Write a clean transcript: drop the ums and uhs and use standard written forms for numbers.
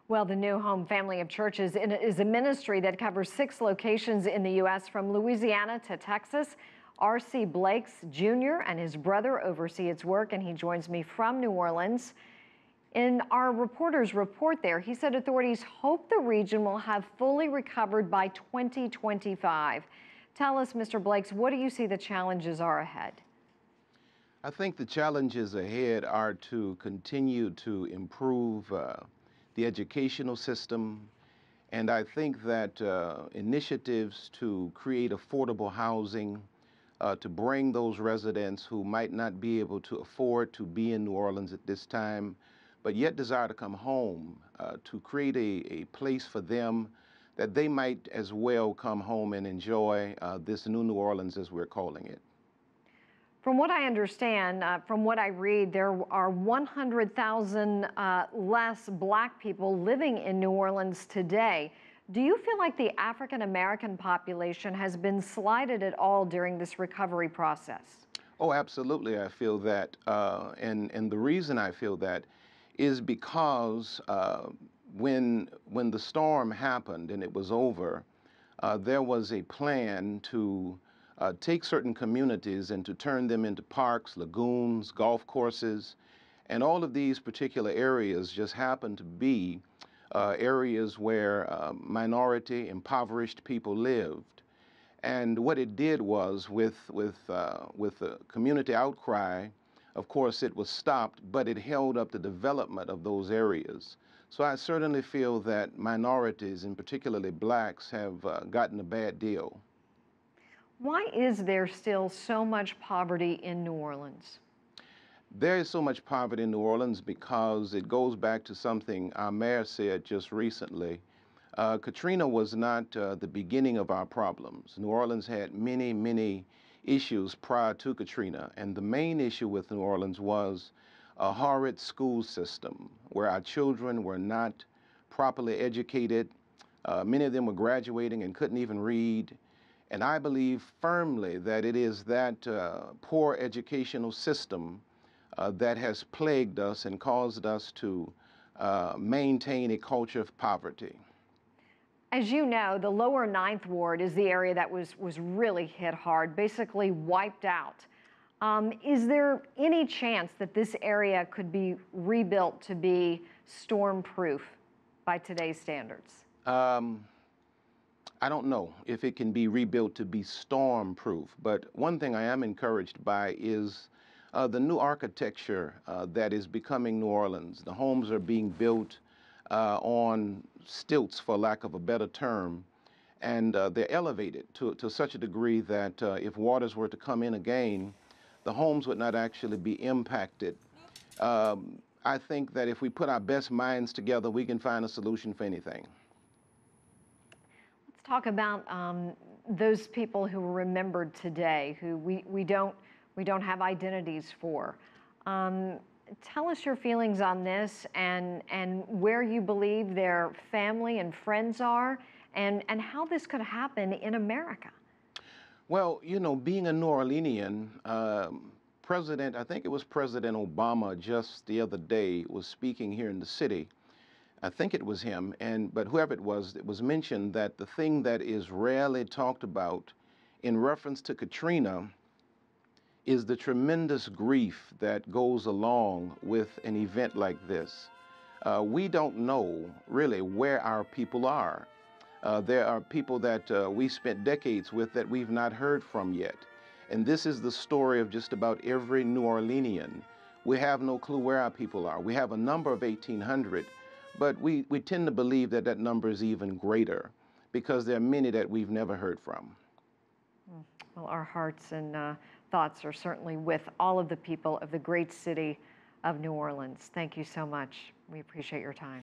Well, the New Home Family of Churches is a ministry that covers 6 locations in the U.S. from Louisiana to Texas. R.C. Blakes Jr. and his brother oversee its work, and he joins me from New Orleans. In our reporter's report there, he said authorities hope the region will have fully recovered by 2025. Tell us, Mr. Blakes, what do you see the challenges are ahead? I think the challenges ahead are to continue to improve the educational system, and I think that initiatives to create affordable housing, to bring those residents who might not be able to afford to be in New Orleans at this time, but yet desire to come home, to create a place for them that they might as well come home and enjoy this new New Orleans, as we're calling it. From what I understand, from what I read, there are 100,000 less Black people living in New Orleans today. Do you feel like the African American population has been slighted at all during this recovery process? Oh, absolutely, I feel that. And the reason I feel that is because when the storm happened and it was over, there was a plan to take certain communities and to turn them into parks, lagoons, golf courses, and all of these particular areas just happen to be areas where minority, impoverished people lived. And what it did was, with the community outcry, of course, it was stopped, but it held up the development of those areas. So I certainly feel that minorities, and particularly Blacks, have gotten a bad deal. Why is there still so much poverty in New Orleans? There is so much poverty in New Orleans because it goes back to something our mayor said just recently. Katrina was not the beginning of our problems. New Orleans had many, many issues prior to Katrina, and the main issue with New Orleans was a horrid school system where our children were not properly educated. Many of them were graduating and couldn't even read. And I believe firmly that it is that poor educational system that has plagued us and caused us to maintain a culture of poverty. As you know, the lower Ninth Ward is the area that was really hit hard, basically wiped out. Is there any chance that this area could be rebuilt to be storm-proof by today's standards? I don't know if it can be rebuilt to be storm-proof, but one thing I am encouraged by is the new architecture that is becoming New Orleans. The homes are being built on stilts, for lack of a better term, and they're elevated to such a degree that if waters were to come in again, the homes would not actually be impacted. I think that if we put our best minds together, we can find a solution for anything. Let's talk about those people who were remembered today, who we don't have identities for. Tell us your feelings on this and where you believe their family and friends are, and how this could happen in America. Well, you know, being a New Orleanian, I think it was President Obama just the other day was speaking here in the city. I think it was him, but whoever it was mentioned that the thing that is rarely talked about in reference to Katrina is the tremendous grief that goes along with an event like this. We don't know really where our people are. There are people that we spent decades with that we've not heard from yet. And this is the story of just about every New Orleanian. We have no clue where our people are. We have a number of 1,800, but we tend to believe that that number is even greater because there are many that we've never heard from. Well, our hearts and thoughts are certainly with all of the people of the great city of New Orleans. Thank you so much. We appreciate your time.